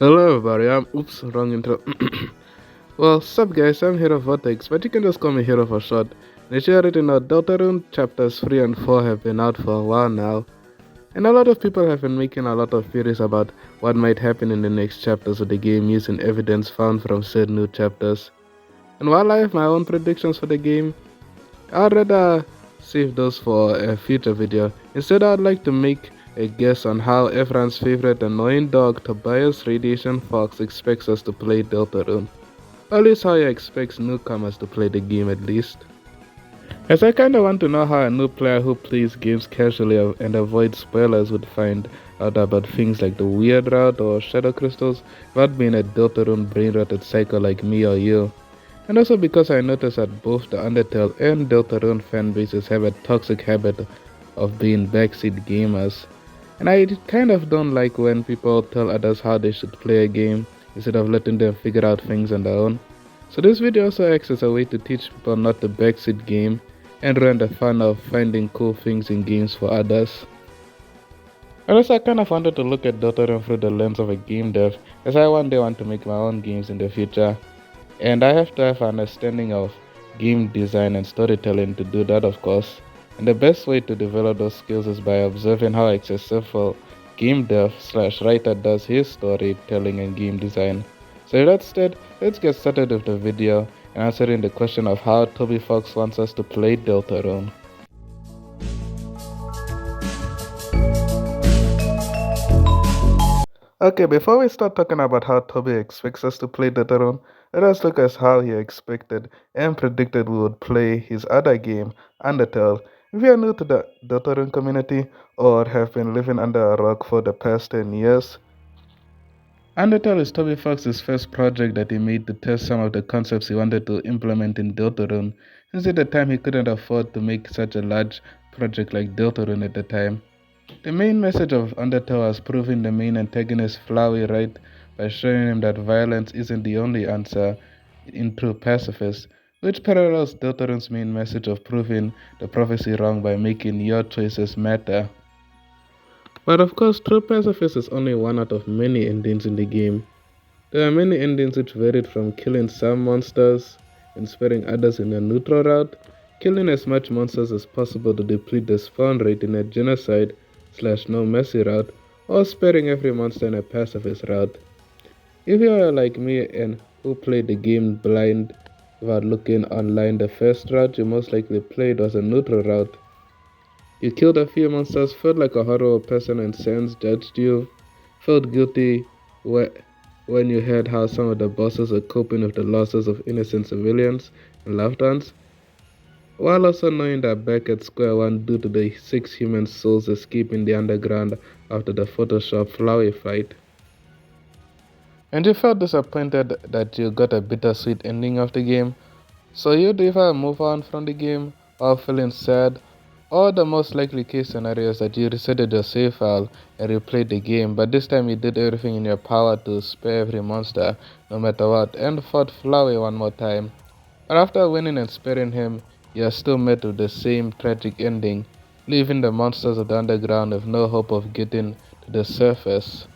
Hello everybody, wrong intro. Well, sup guys, I'm Hero Vortex, but you can just call me Hero for short. And as you already know, Deltarune chapters 3 and 4 have been out for a while now, and a lot of people have been making a lot of theories about what might happen in the next chapters of the game using evidence found from said new chapters. And while I have my own predictions for the game, I'd rather save those for a future video. Instead, I'd like to make a guess on how everyone's favorite annoying dog, Tobias Radiation Fox, expects us to play Deltarune. Or at least how he expects newcomers to play the game at least. As I kinda want to know how a new player who plays games casually and avoids spoilers would find out about things like the weird route or shadow crystals without being a Deltarune brain-rotted psycho like me or you. And also because I noticed that both the Undertale and Deltarune fanbases have a toxic habit of being backseat gamers. And I kind of don't like when people tell others how they should play a game instead of letting them figure out things on their own. So this video also acts as a way to teach people not to backseat game and ruin the fun of finding cool things in games for others. And also I kind of wanted to look at Deltarune through the lens of a game dev, as I one day want to make my own games in the future. And I have to have an understanding of game design and storytelling to do that, of course. And the best way to develop those skills is by observing how a successful game dev slash writer does his storytelling and game design. So with that said, let's get started with the video and answering the question of how Toby Fox wants us to play Deltarune. Okay, before we start talking about how Toby expects us to play Deltarune, let us look at how he expected and predicted we would play his other game, Undertale. If you are new to the Deltarune community or have been living under a rock for the past 10 years, Undertale is Toby Fox's first project that he made to test some of the concepts he wanted to implement in Deltarune, since at the time he couldn't afford to make such a large project like Deltarune at the time. The main message of Undertale was proving the main antagonist Flowey right by showing him that violence isn't the only answer in true pacifist, which parallels Deltarune's main message of proving the prophecy wrong by making your choices matter. But of course, true pacifist is only one out of many endings in the game. There are many endings which varied from killing some monsters and sparing others in a neutral route, killing as much monsters as possible to deplete the spawn rate in a genocide slash no mercy route, or sparing every monster in a pacifist route. If you are like me and who played the game blind without looking online, the first route you most likely played was a neutral route. You killed a few monsters, felt like a horrible person and sans judged you, felt guilty when you heard how some of the bosses are coping with the losses of innocent civilians and loved ones, while also knowing that back at square one due to the 6 human souls escaping the underground after the Photoshop Flowey fight. And you felt disappointed that you got a bittersweet ending of the game, so you'd either move on from the game or feeling sad, or the most likely case scenario is that you resetted your save file and replayed the game, but this time you did everything in your power to spare every monster, no matter what, and fought Flowey one more time. But after winning and sparing him, you are still met with the same tragic ending, leaving the monsters of the underground with no hope of getting to the surface.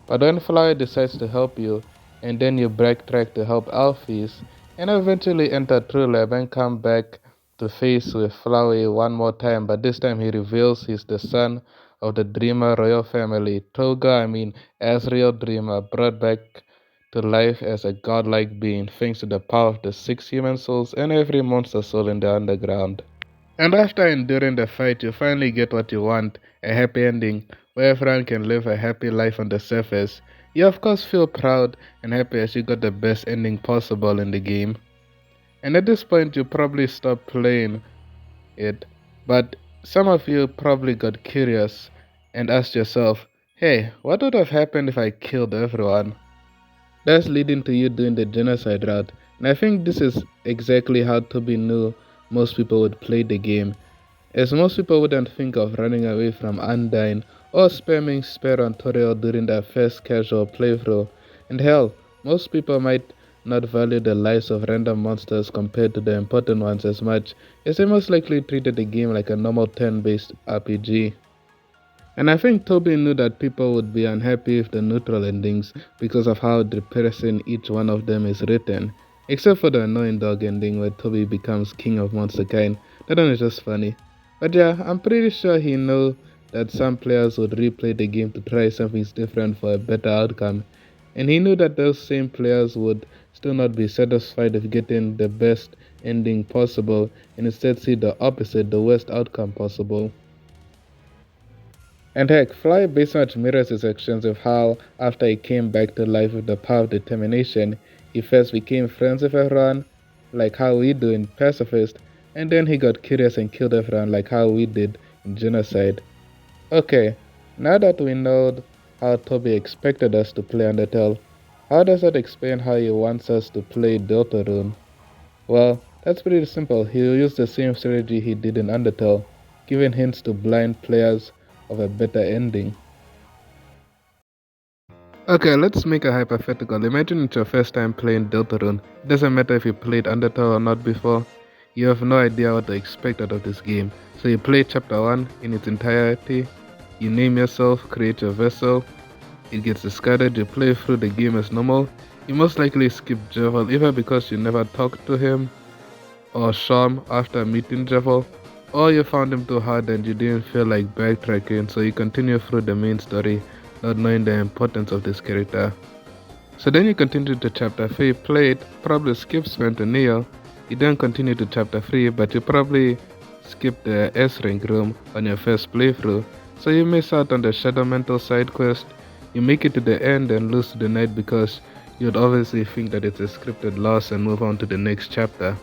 But when Flowey decides to help you, and then you backtrack to help Alphys, and eventually enter True Lab and come back to face with Flowey one more time, but this time he reveals he's the son of the Dreamer royal family, Asriel Dreamer, brought back to life as a godlike being thanks to the power of the 6 human souls and every monster soul in the underground. And after enduring the fight, you finally get what you want, a happy ending, where everyone can live a happy life on the surface. You of course feel proud and happy as you got the best ending possible in the game. And at this point you probably stopped playing it, but some of you probably got curious and asked yourself, hey, what would have happened if I killed everyone? That's leading to you doing the genocide route, and I think this is exactly how Toby knew most people would play the game, as most people wouldn't think of running away from Undyne or spamming spare on tutorial during their first casual playthrough, and hell, most people might not value the lives of random monsters compared to the important ones as much, as they most likely treated the game like a normal turn-based RPG. And I think Toby knew that people would be unhappy with the neutral endings because of how depressing each one of them is written. Except for the annoying dog ending where Toby becomes king of monster kind. That one is just funny. But yeah, I'm pretty sure he knew that some players would replay the game to try something different for a better outcome. And he knew that those same players would still not be satisfied with getting the best ending possible and instead see the opposite, the worst outcome possible. And heck, Fly based much mirrors his actions of how, after he came back to life with the power of determination, he first became friends with everyone, like how we do in Pacifist, and then he got curious and killed everyone, like how we did in Genocide. Okay, now that we know how Toby expected us to play Undertale, how does that explain how he wants us to play Deltarune? Well, that's pretty simple. He'll use the same strategy he did in Undertale, giving hints to blind players of a better ending. Okay, let's make a hypothetical. Imagine it's your first time playing Deltarune. It doesn't matter if you played Undertale or not before. You have no idea what to expect out of this game. So you play chapter 1 in its entirety. You name yourself, create your vessel. It gets discarded, you play through the game as normal. You most likely skip Javel either because you never talked to him or Sham after meeting Javel, or you found him too hard and you didn't feel like backtracking, so you continue through the main story, not knowing the importance of this character. So then you continue to chapter 3, play it, probably skip Spent and Neo. You then continue to chapter 3, but you probably skip the S rank room on your first playthrough, so you miss out on the Shadow Mental side quest. You make it to the end and lose to the knight because you'd obviously think that it's a scripted loss and move on to the next chapter.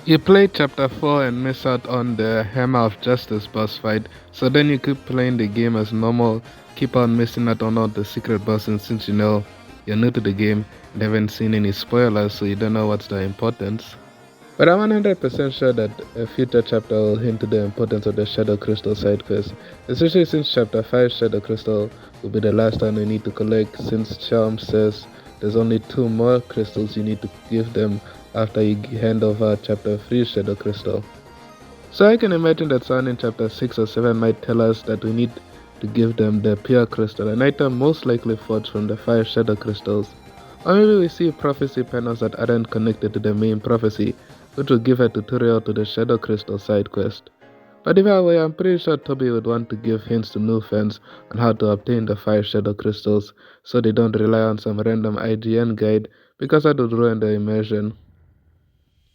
You play chapter 4 and miss out on the Hammer of Justice boss fight, so then you keep playing the game as normal, keep on missing out on all the secret bosses since you know you're new to the game and haven't seen any spoilers, so you don't know what's the importance. But I'm 100% sure that a future chapter will hint to the importance of the Shadow Crystal side quest, especially since chapter 5 Shadow Crystal will be the last one we need to collect, since Charm says there's only 2 more crystals you need to give them after you hand over chapter 3 Shadow Crystal. So I can imagine that someone in chapter 6 or 7 might tell us that we need to give them the Pure Crystal, an item most likely forged from the 5 Shadow Crystals. Or maybe we see prophecy panels that aren't connected to the main prophecy, which will give a tutorial to the Shadow Crystal side quest. But either way, I'm pretty sure Toby would want to give hints to new fans on how to obtain the 5 Shadow Crystals so they don't rely on some random IGN guide because that would ruin the immersion.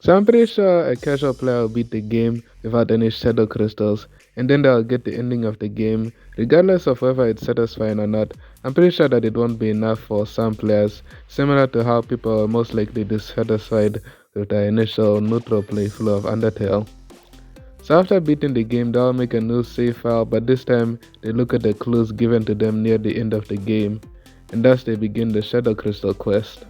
So I'm pretty sure a casual player will beat the game without any shadow crystals, and then they'll get the ending of the game, regardless of whether it's satisfying or not. I'm pretty sure that it won't be enough for some players, similar to how people are most likely dissatisfied with the initial neutral playthrough of Undertale. So after beating the game, they'll make a new save file, but this time they look at the clues given to them near the end of the game, and thus they begin the Shadow Crystal quest.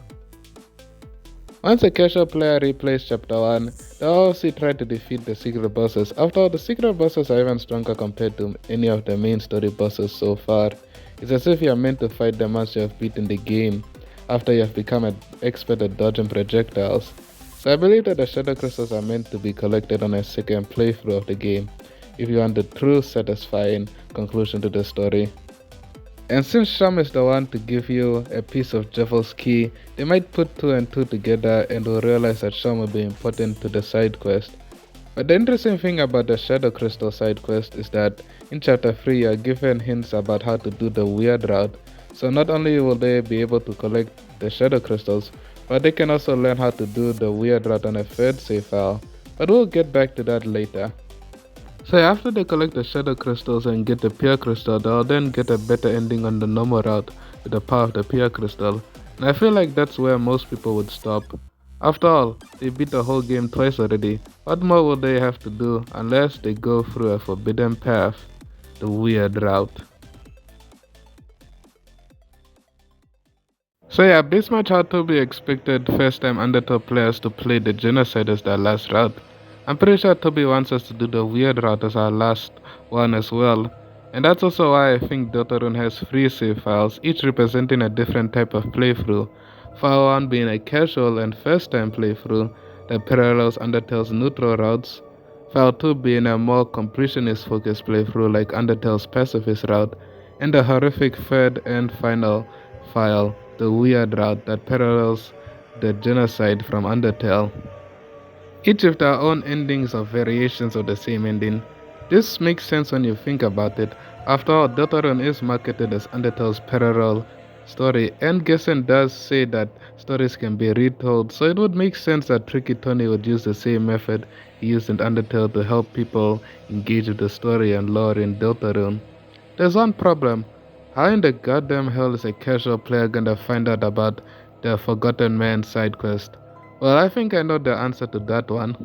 Once a casual player replays chapter 1, they'll obviously try to defeat the secret bosses. After all, the secret bosses are even stronger compared to any of the main story bosses so far. It's as if you're meant to fight them once you have beaten the game, after you have become an expert at dodging projectiles. So I believe that the shadow crystals are meant to be collected on a second playthrough of the game, if you want the true satisfying conclusion to the story. And since Sham is the one to give you a piece of Javel's key, they might put 2 and 2 together and will realize that Sham will be important to the side quest. But the interesting thing about the Shadow Crystal side quest is that in chapter 3 you are given hints about how to do the weird route, so not only will they be able to collect the Shadow Crystals, but they can also learn how to do the weird route on a third save file, but we'll get back to that later. So after they collect the shadow crystals and get the pure crystal, they'll then get a better ending on the normal route with the power of the pure crystal. And I feel like that's where most people would stop. After all, they beat the whole game twice already. What more would they have to do unless they go through a forbidden path, the weird route? So yeah, this much how Toby expected first time Undertale players to play the Genocide as their last route. I'm pretty sure Toby wants us to do the weird route as our last one as well. And that's also why I think Deltarune has 3 save files, each representing a different type of playthrough. File 1 being a casual and first time playthrough that parallels Undertale's neutral routes. File 2 being a more completionist focused playthrough like Undertale's pacifist route, and the horrific third and final file, the weird route that parallels the genocide from Undertale. Each with their own endings or variations of the same ending. This makes sense when you think about it. After all, Deltarune is marketed as Undertale's parallel story, and Gessen does say that stories can be retold, so it would make sense that Tricky Tony would use the same method he used in Undertale to help people engage with the story and lore in Deltarune. There's one problem. How in the goddamn hell is a casual player gonna find out about the Forgotten Man side quest? Well, I think I know the answer to that one.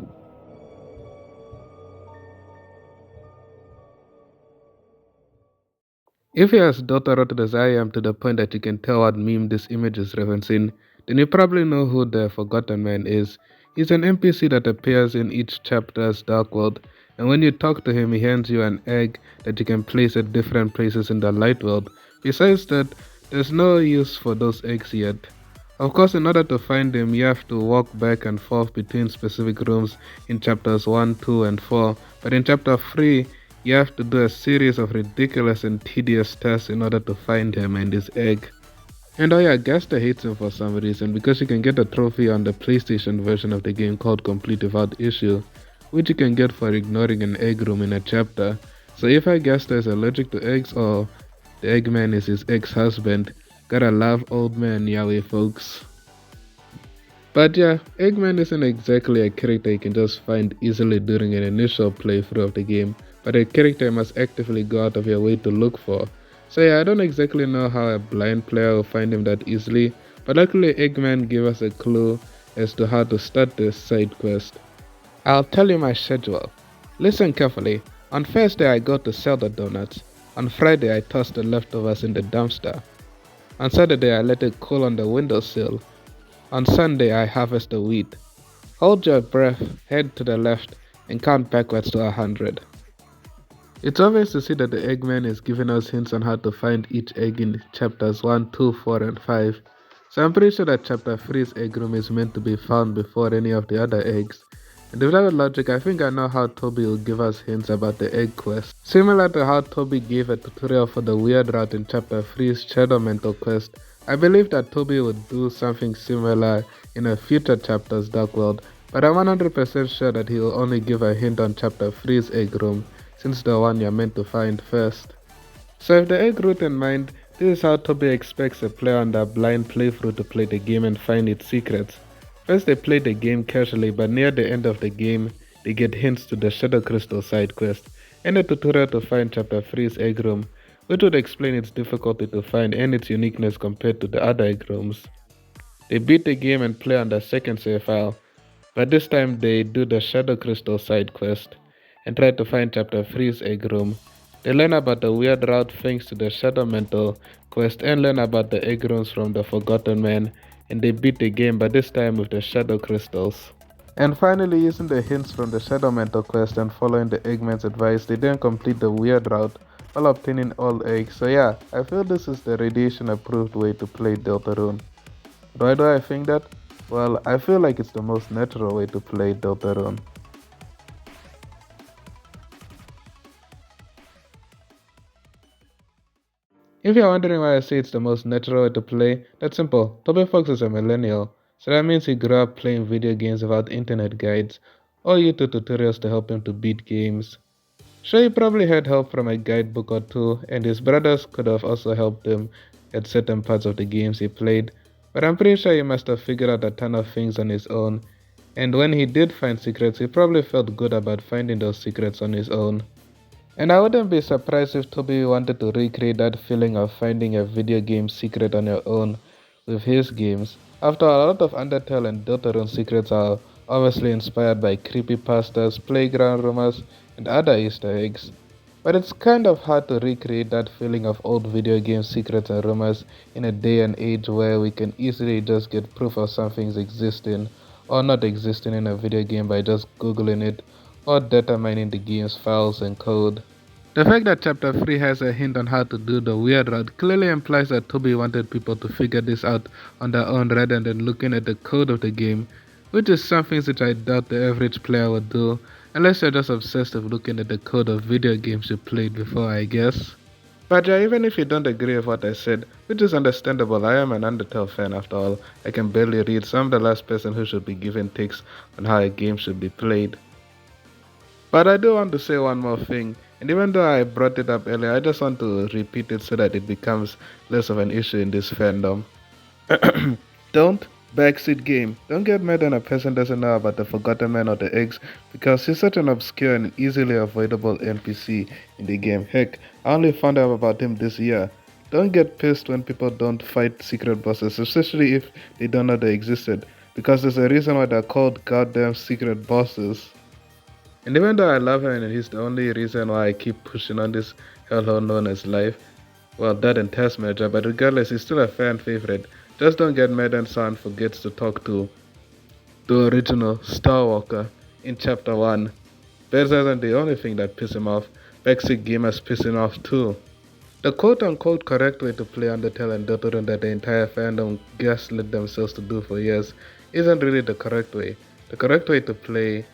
If you're as dot as I am to the point that you can tell what meme this image is referencing, then you probably know who the Forgotten Man is. He's an NPC that appears in each chapter's Dark World, and when you talk to him, he hands you an egg that you can place at different places in the Light World. Besides that, there's no use for those eggs yet. Of course, in order to find him, you have to walk back and forth between specific rooms in chapters 1, 2, and 4, but in chapter 3, you have to do a series of ridiculous and tedious tests in order to find him and his egg. And oh yeah, Gaster hates him for some reason because you can get a trophy on the PlayStation version of the game called Complete Without Issue, which you can get for ignoring an egg room in a chapter. So if Gaster is allergic to eggs or the Eggman is his ex-husband, gotta love old man Yahweh folks. But yeah, Eggman isn't exactly a character you can just find easily during an initial playthrough of the game, but a character you must actively go out of your way to look for. So yeah, I don't exactly know how a blind player will find him that easily, but luckily Eggman gave us a clue as to how to start this side quest. I'll tell you my schedule. Listen carefully. On Thursday I go to sell the donuts. On Friday I toss the leftovers in the dumpster. On Saturday I let it cool on the windowsill. On Sunday I harvest the wheat. Hold your breath, head to the left, and count backwards to 100. It's obvious to see that the Eggman is giving us hints on how to find each egg in chapters 1, 2, 4, and 5. So I'm pretty sure that chapter 3's egg room is meant to be found before any of the other eggs. And with that logic, I think I know how Toby will give us hints about the egg quest. Similar to how Toby gave a tutorial for the weird route in chapter 3's Shadow Mental quest, I believe that Toby would do something similar in a future chapter's Dark World, but I'm 100% sure that he will only give a hint on chapter 3's egg room, since the one you're meant to find first. So with the egg route in mind, this is how Toby expects a player on their blind playthrough to play the game and find its secrets. First they play the game casually, but near the end of the game, they get hints to the Shadow Crystal side quest, and a tutorial to find chapter 3's egg room, which would explain its difficulty to find and its uniqueness compared to the other egg rooms. They beat the game and play on the second save file, but this time they do the Shadow Crystal side quest and try to find chapter 3's egg room. They learn about the weird route thanks to the Shadow Mental quest and learn about the egg rooms from the Forgotten Man, and they beat the game, but this time with the Shadow Crystals. And finally, using the hints from the Shadow Mental quest and following the Eggman's advice, they then complete the weird route while obtaining all eggs. So yeah, I feel this is the radiation approved way to play Deltarune. Why do I think that? Well, I feel like it's the most natural way to play Deltarune. If you're wondering why I say it's the most natural way to play, that's simple. Toby Fox is a millennial, so that means he grew up playing video games without internet guides or YouTube tutorials to help him to beat games. Sure, he probably had help from a guidebook or two, and his brothers could have also helped him at certain parts of the games he played, but I'm pretty sure he must have figured out a ton of things on his own, and when he did find secrets, he probably felt good about finding those secrets on his own. And I wouldn't be surprised if Toby wanted to recreate that feeling of finding a video game secret on your own with his games. After all, a lot of Undertale and Deltarune secrets are obviously inspired by creepypastas, playground rumors, and other Easter eggs. But it's kind of hard to recreate that feeling of old video game secrets and rumors in a day and age where we can easily just get proof of something's existing or not existing in a video game by just googling it or data mining the game's files and code. The fact that chapter 3 has a hint on how to do the weird route clearly implies that Toby wanted people to figure this out on their own rather than looking at the code of the game, which is something which I doubt the average player would do. Unless you're just obsessed with looking at the code of video games you played before, I guess. But yeah, even if you don't agree with what I said, which is understandable, I am an Undertale fan after all. I can barely read, so I'm the last person who should be given takes on how a game should be played. But I do want to say one more thing, and even though I brought it up earlier, I just want to repeat it so that it becomes less of an issue in this fandom. Don't backseat game. Don't get mad when a person doesn't know about the Forgotten Man or the eggs because he's such an obscure and easily avoidable NPC in the game. Heck, I only found out about him this year. Don't get pissed when people don't fight secret bosses, especially if they don't know they existed, because there's a reason why they're called goddamn secret bosses. And even though I love him and he's the only reason why I keep pushing on this hellhole known as life, well, that and test manager, but regardless, he's still a fan favorite. Just don't get mad when someone forgets to talk to the original Starwalker in Chapter 1. That isn't the only thing that pisses him off. Backseat gamers piss him off too. The quote-unquote correct way to play Undertale and Deltarune that the entire fandom gaslit themselves to do for years isn't really the correct way. The correct way to play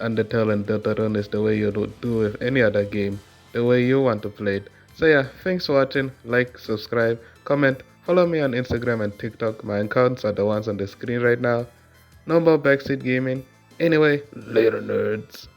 Undertale and Deltarune is the way you do with any other game, the way you want to play it. So yeah, thanks for watching, like, subscribe, comment, follow me on Instagram and TikTok. My accounts are the ones on the screen right now. No more backseat gaming. Anyway, later nerds.